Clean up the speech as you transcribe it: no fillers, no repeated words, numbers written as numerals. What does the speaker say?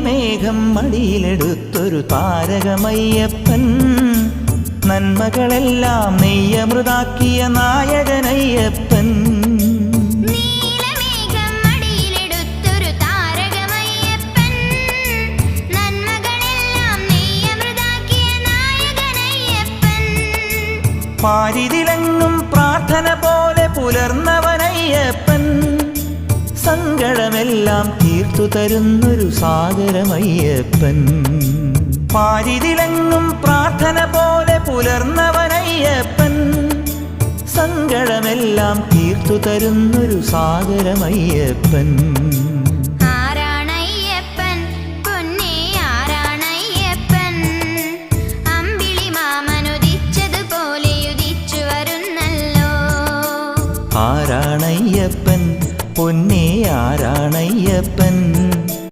നീലമേഘം മടിയിലെടുത്തൊരു താരകമയ്യപ്പൻ നന്മകളെല്ലാം നെയ്യമൃതാക്കിയ നായകനയ്യപ്പൻ പാരിതിലെങ്ങും പ്രാർത്ഥന പോലെ പുലർന്നവനയ്യപ്പൻ സങ്കടമെല്ലാം തീർത്തു തരുന്നൊരു സാഗരമയ്യപ്പൻ പാരിതിലെങ്ങും പ്രാർത്ഥന പോലെ പുലർന്നവനയ്യപ്പൻ സങ്കടമെല്ലാം തീർത്തു തരുന്നൊരു സാഗരമയ്യപ്പൻ